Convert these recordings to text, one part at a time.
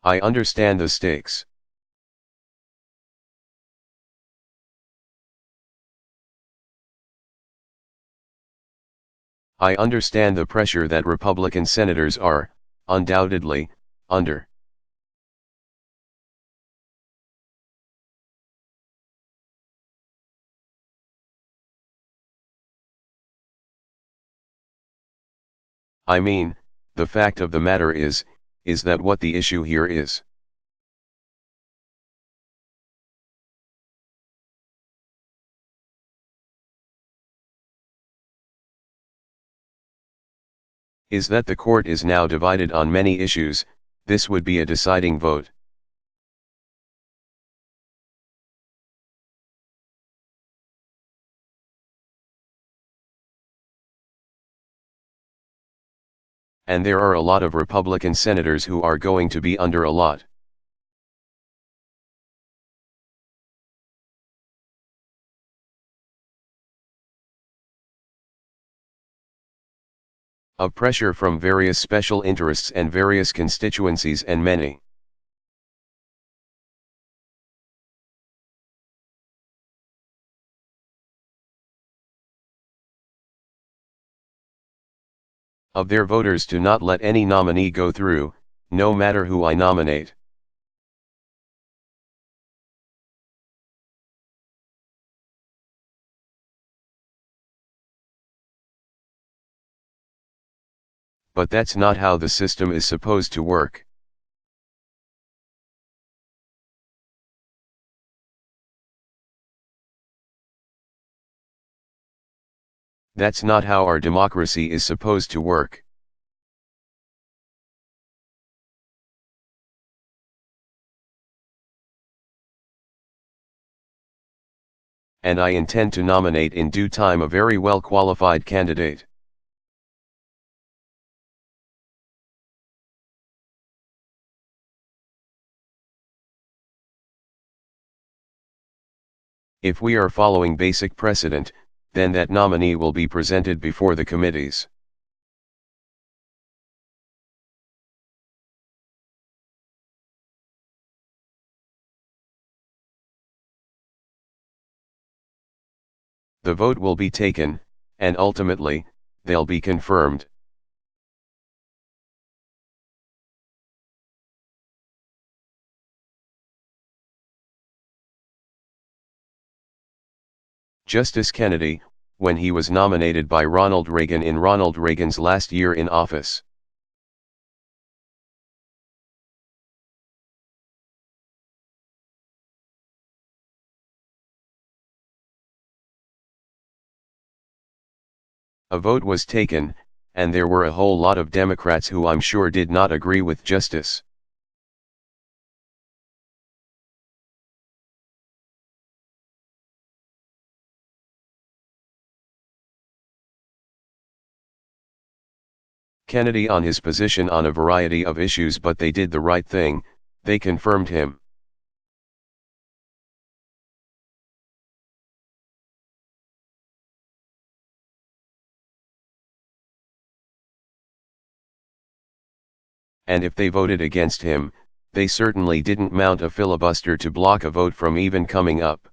I understand the stakes. I understand the pressure that Republican senators are, undoubtedly, under. I mean, the fact of the matter is that what the issue here is. Is that the court is now divided on many issues. This would be a deciding vote. And there are a lot of Republican senators who are going to be under a lot of pressure from various special interests and various constituencies, and many of their voters to not let any nominee go through, no matter who I nominate. But that's not how the system is supposed to work. That's not how our democracy is supposed to work. And I intend to nominate in due time a very well qualified candidate. If we are following basic precedent, then that nominee will be presented before the committees. The vote will be taken, and ultimately, they'll be confirmed. Justice Kennedy, when he was nominated by Ronald Reagan in Ronald Reagan's last year in office. A vote was taken, and there were a whole lot of Democrats who I'm sure did not agree with Justice. Kennedy on his position on a variety of issues, but they did the right thing, they confirmed him. And if they voted against him, they certainly didn't mount a filibuster to block a vote from even coming up.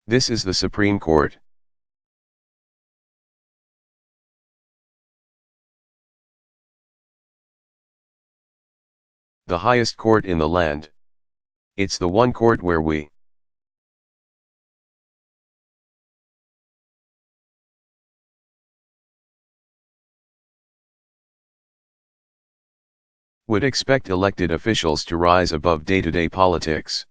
This is the Supreme Court. The highest court in the land. It's the one court where we would expect elected officials to rise above day-to-day politics.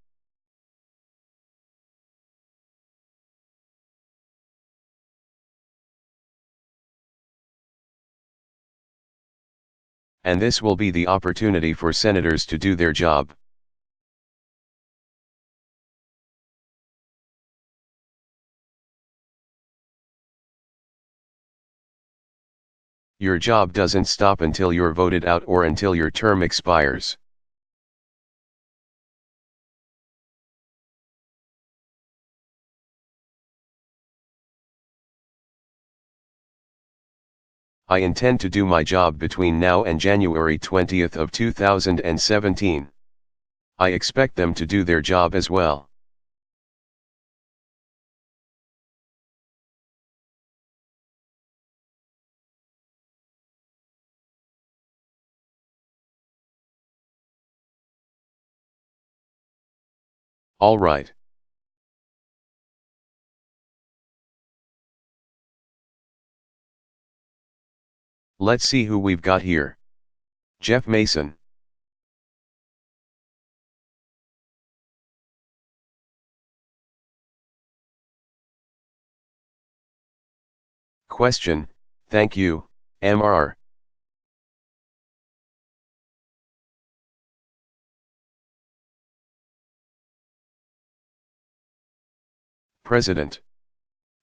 And this will be the opportunity for senators to do their job. Your job doesn't stop until you're voted out or until your term expires. I intend to do my job between now and January 20th of 2017. I expect them to do their job as well. All right. Let's see who we've got here. Jeff Mason. Question, thank you, Mr. President.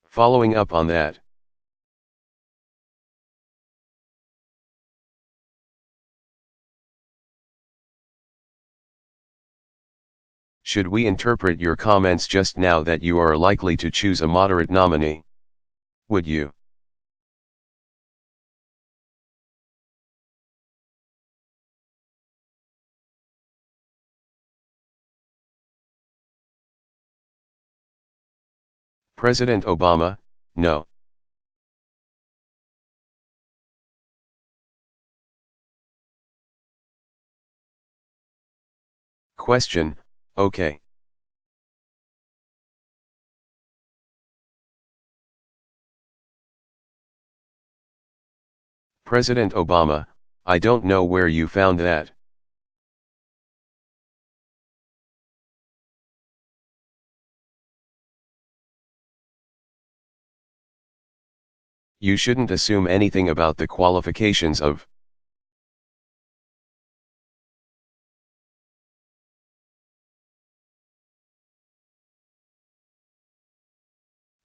Following up on that. Should we interpret your comments just now that you are likely to choose a moderate nominee? Would you? President Obama, no. Question, okay. President Obama, I don't know where you found that. You shouldn't assume anything about the qualifications of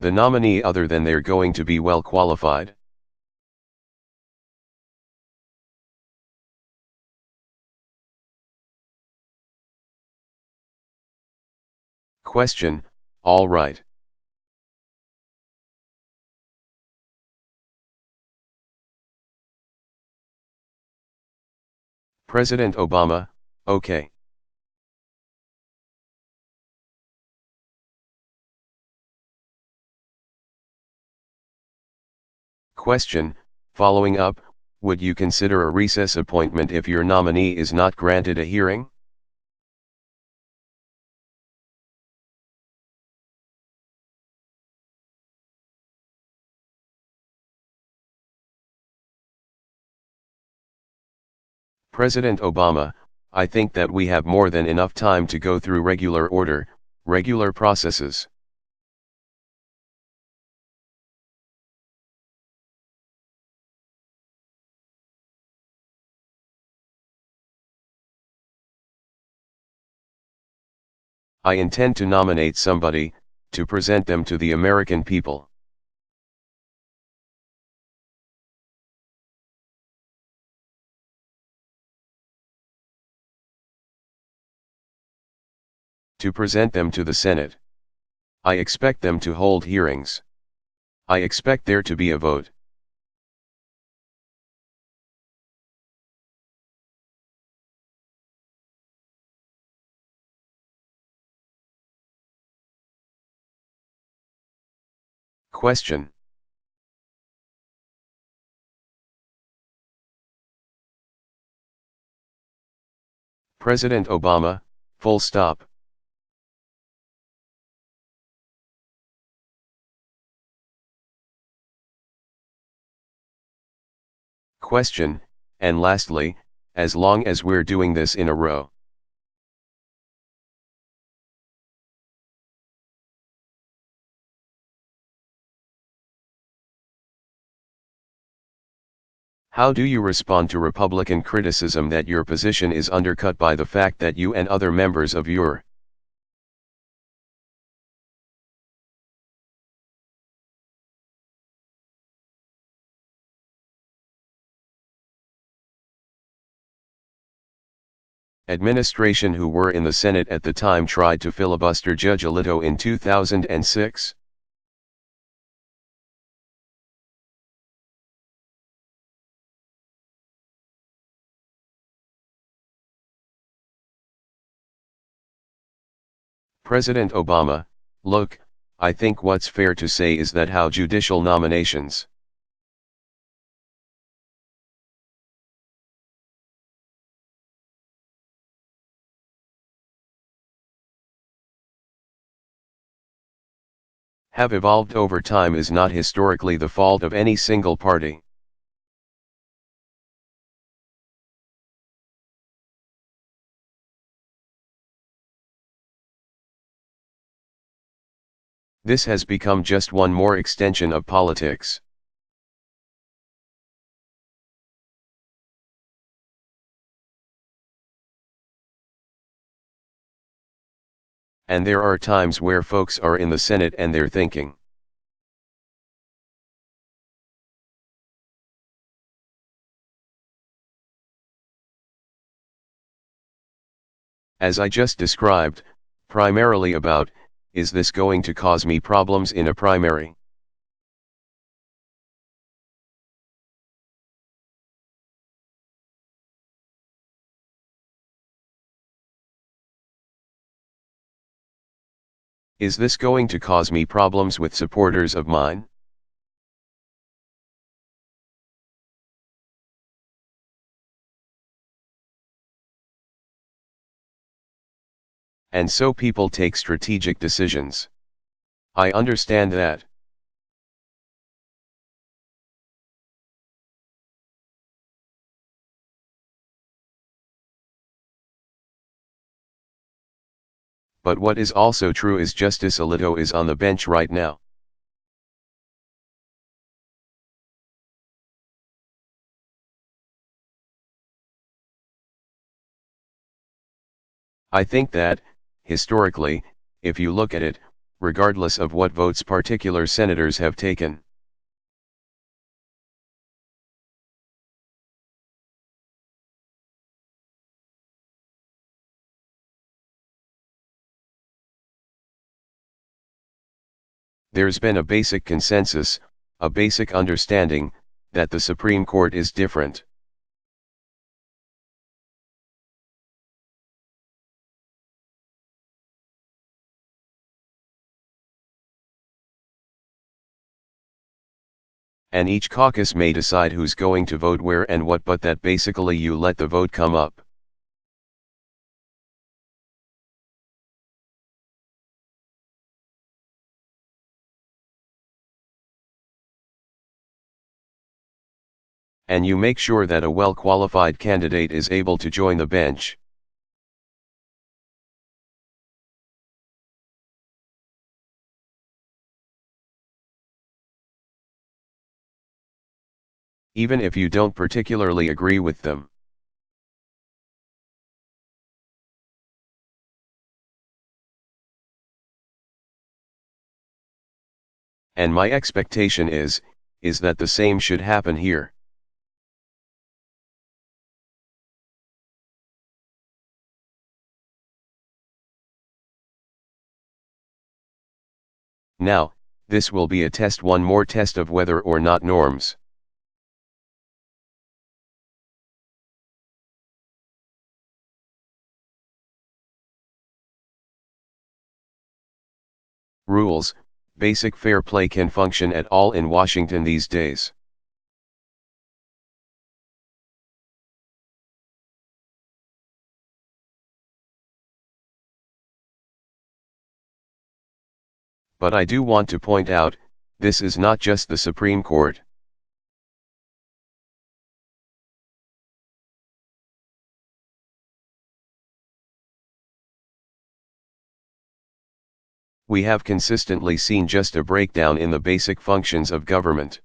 the nominee other than they're going to be well qualified. Question, all right. President Obama, okay. Question, following up, would you consider a recess appointment if your nominee is not granted a hearing? President Obama, I think that we have more than enough time to go through regular order, regular processes. I intend to nominate somebody, to present them to the American people. To present them to the Senate. I expect them to hold hearings. I expect there to be a vote. Question. President Obama, full stop. Question, and lastly, as long as we're doing this in a row. How do you respond to Republican criticism that your position is undercut by the fact that you and other members of your administration who were in the Senate at the time tried to filibuster Judge Alito in 2006? President Obama, look, I think what's fair to say is that how judicial nominations have evolved over time is not historically the fault of any single party. This has become just one more extension of politics. And there are times where folks are in the Senate and they're thinking, as I just described, primarily about, is this going to cause me problems in a primary? Is this going to cause me problems with supporters of mine? And so people take strategic decisions. I understand that. But what is also true is Justice Alito is on the bench right now. I think that, historically, if you look at it, regardless of what votes particular senators have taken, there's been a basic consensus, a basic understanding, that the Supreme Court is different. And each caucus may decide who's going to vote where and what, but that basically you let the vote come up. And you make sure that a well-qualified candidate is able to join the bench. Even if you don't particularly agree with them. And my expectation is that the same should happen here. Now, this will be a test, one more test of whether or not norms, rules, basic fair play can function at all in Washington these days. But I do want to point out, this is not just the Supreme Court. We have consistently seen just a breakdown in the basic functions of government.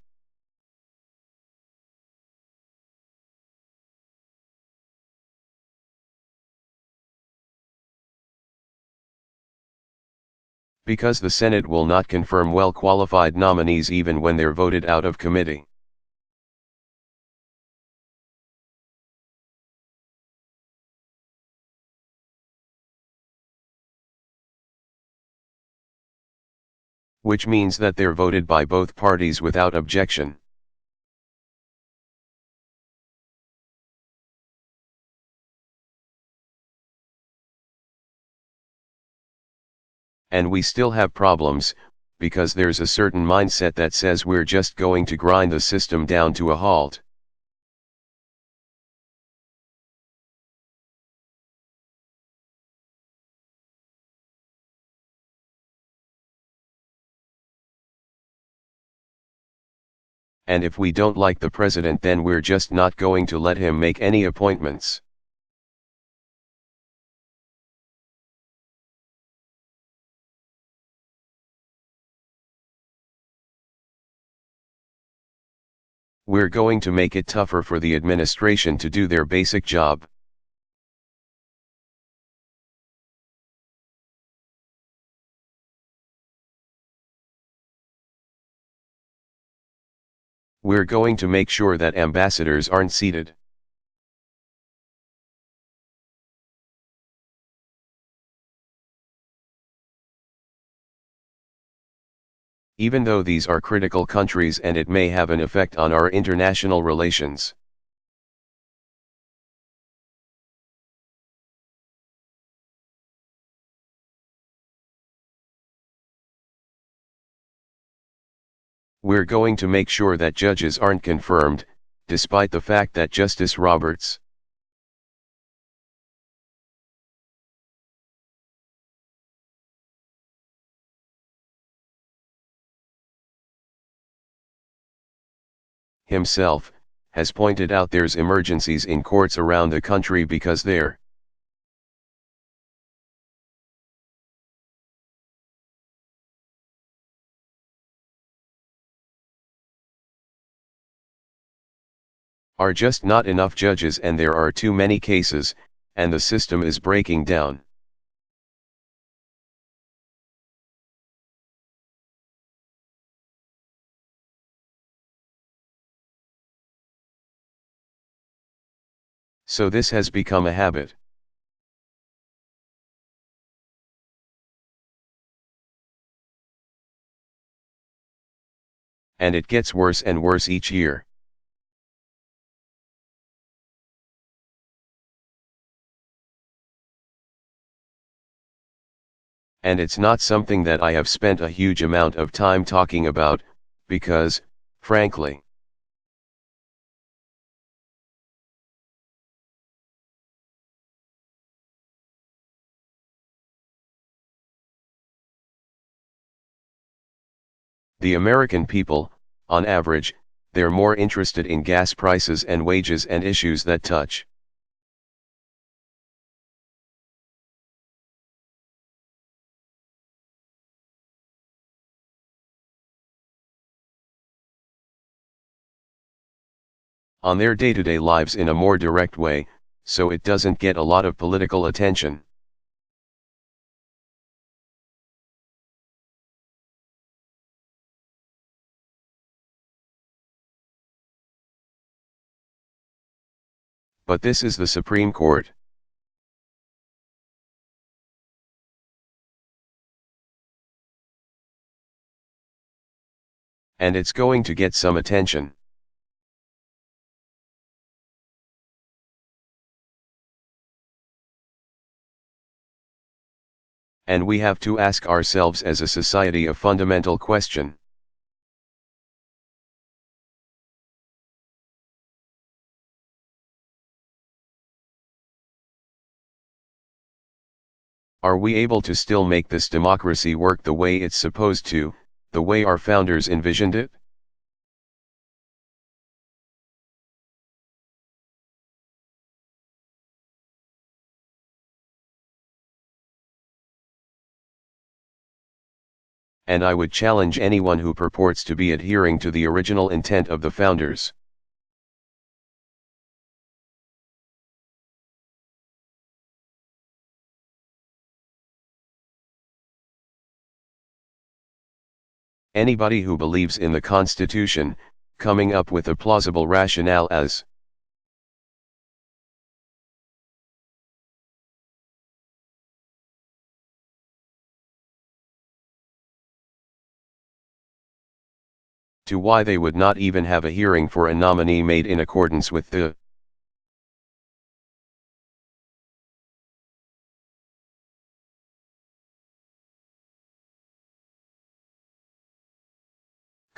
Because the Senate will not confirm well-qualified nominees even when they're voted out of committee. Which means that they're voted by both parties without objection. And we still have problems, because there's a certain mindset that says we're just going to grind the system down to a halt. And if we don't like the president, then we're just not going to let him make any appointments. We're going to make it tougher for the administration to do their basic job. We're going to make sure that ambassadors aren't seated. Even though these are critical countries and it may have an effect on our international relations. We're going to make sure that judges aren't confirmed, despite the fact that Justice Roberts himself has pointed out there's emergencies in courts around the country because there are just not enough judges and there are too many cases, and the system is breaking down. So this has become a habit. And it gets worse and worse each year. And it's not something that I have spent a huge amount of time talking about, because, frankly, the American people, on average, they're more interested in gas prices and wages and issues that touch on their day-to-day lives in a more direct way, so it doesn't get a lot of political attention. But this is the Supreme Court. And it's going to get some attention. And we have to ask ourselves as a society a fundamental question. Are we able to still make this democracy work the way it's supposed to, the way our founders envisioned it? And I would challenge anyone who purports to be adhering to the original intent of the founders. Anybody who believes in the Constitution, coming up with a plausible rationale as to why they would not even have a hearing for a nominee made in accordance with the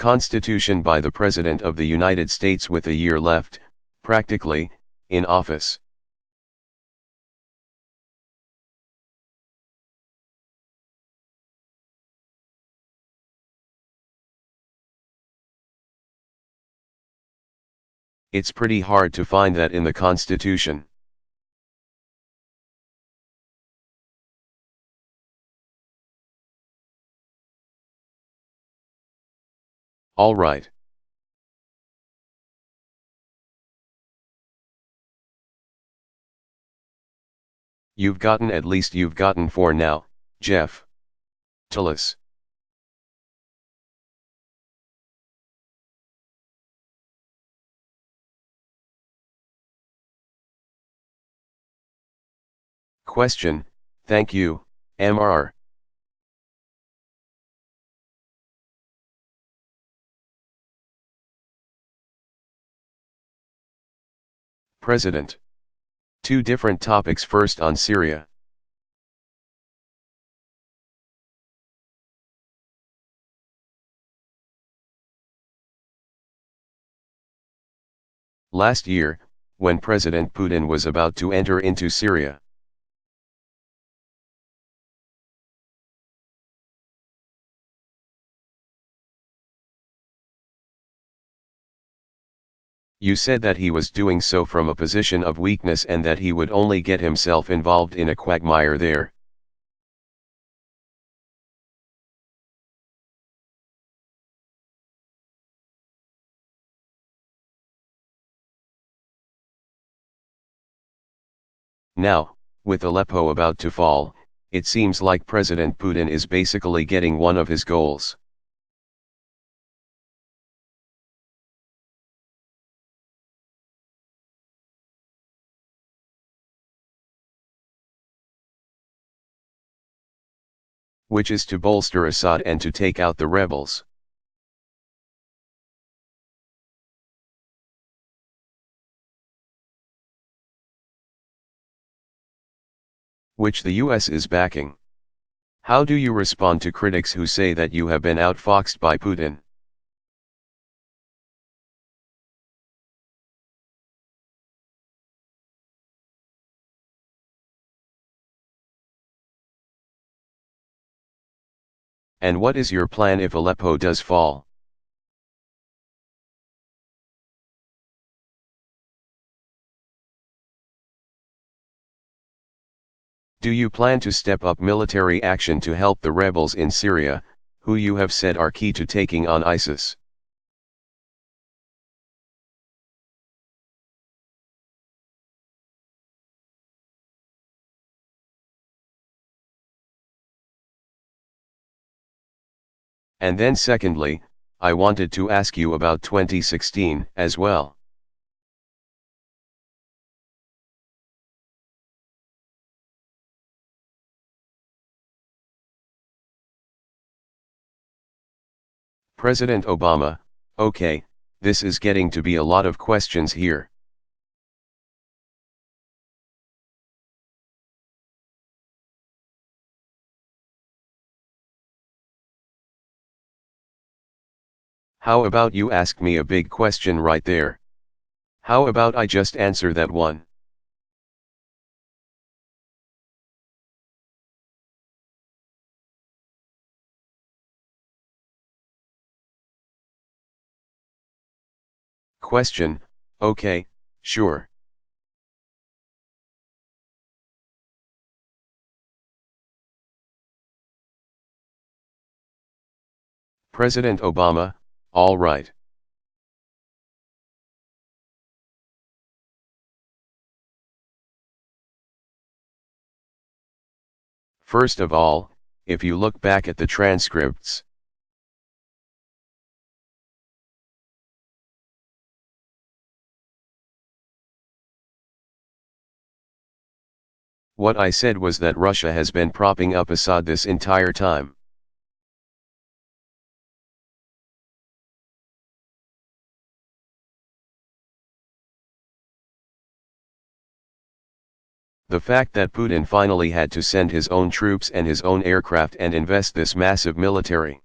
Constitution by the President of the United States with a year left, practically, in office. It's pretty hard to find that in the Constitution. All right. You've gotten at least you've gotten 4 now, Jeff. Tullis. Question, thank you, Mr. President. 2 different topics. First on Syria. Last year, when President Putin was about to enter into Syria, you said that he was doing so from a position of weakness and that he would only get himself involved in a quagmire there. Now, with Aleppo about to fall, it seems like President Putin is basically getting one of his goals. Which is to bolster Assad and to take out the rebels. Which the US is backing. How do you respond to critics who say that you have been outfoxed by Putin? And what is your plan if Aleppo does fall? Do you plan to step up military action to help the rebels in Syria, who you have said are key to taking on ISIS? And then secondly, I wanted to ask you about 2016 as well. President Obama, okay, this is getting to be a lot of questions here. How about you ask me a big question right there? How about I just answer that one? Question, okay, sure. President Obama, all right. First of all, if you look back at the transcripts, what I said was that Russia has been propping up Assad this entire time. The fact that Putin finally had to send his own troops and his own aircraft and invest this massive military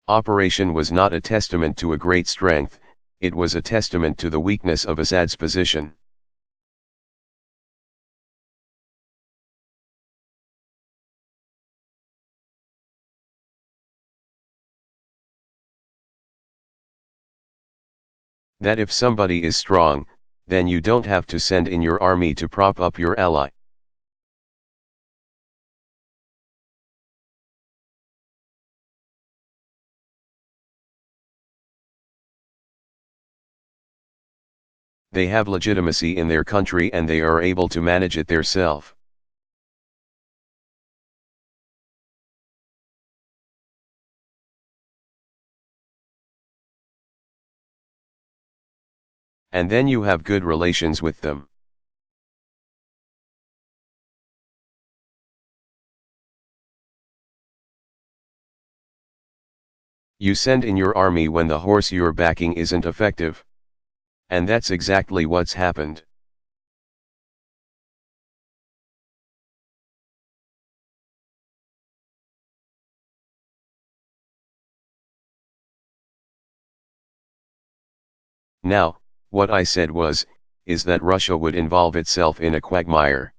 Operation was not a testament to a great strength, it was a testament to the weakness of Assad's position. That if somebody is strong, then you don't have to send in your army to prop up your ally. They have legitimacy in their country and they are able to manage it theirself. And then you have good relations with them. You send in your army when the horse you're backing isn't effective. And that's exactly what's happened. Now, what I said is that Russia would involve itself in a quagmire.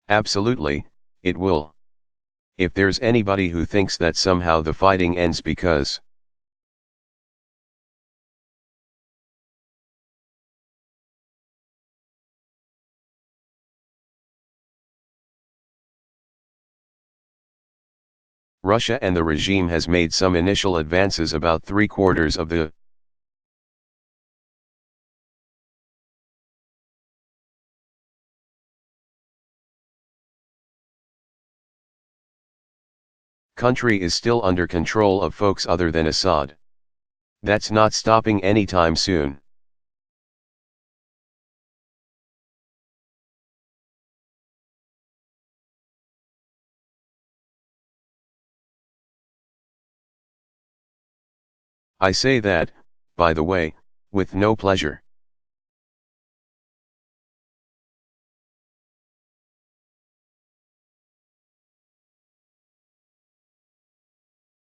Absolutely, it will. If there's anybody who thinks that somehow the fighting ends because Russia and the regime has made some initial advances about 3/4 of the country is still under control of folks other than Assad. That's not stopping anytime soon. I say that, by the way, with no pleasure.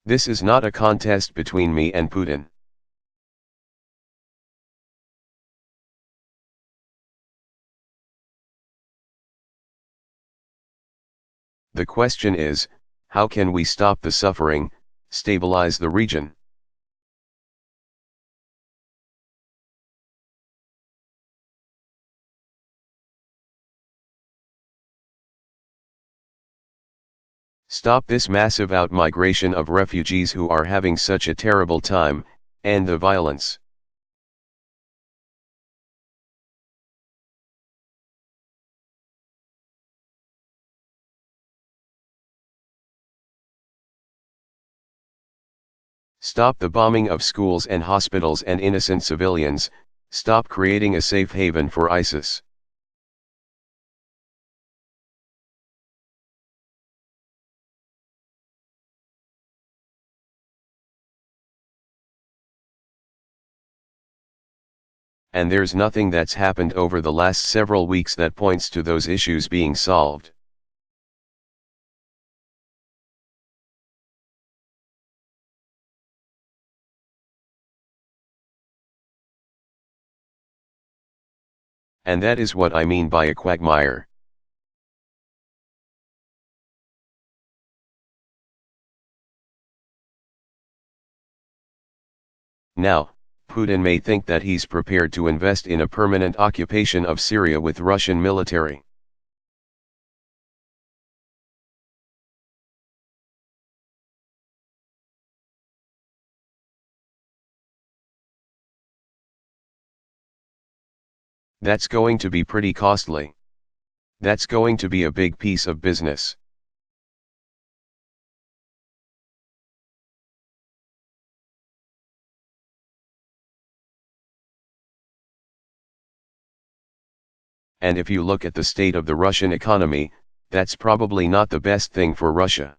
This is not a contest between me and Putin. The question is, how can we stop the suffering, stabilize the region? Stop this massive outmigration of refugees who are having such a terrible time, and the violence. Stop the bombing of schools and hospitals and innocent civilians, stop creating a safe haven for ISIS. And there's nothing that's happened over the last several weeks that points to those issues being solved. And that is what I mean by a quagmire. Now, Putin may think that he's prepared to invest in a permanent occupation of Syria with Russian military. That's going to be pretty costly. That's going to be a big piece of business. And if you look at the state of the Russian economy, that's probably not the best thing for Russia.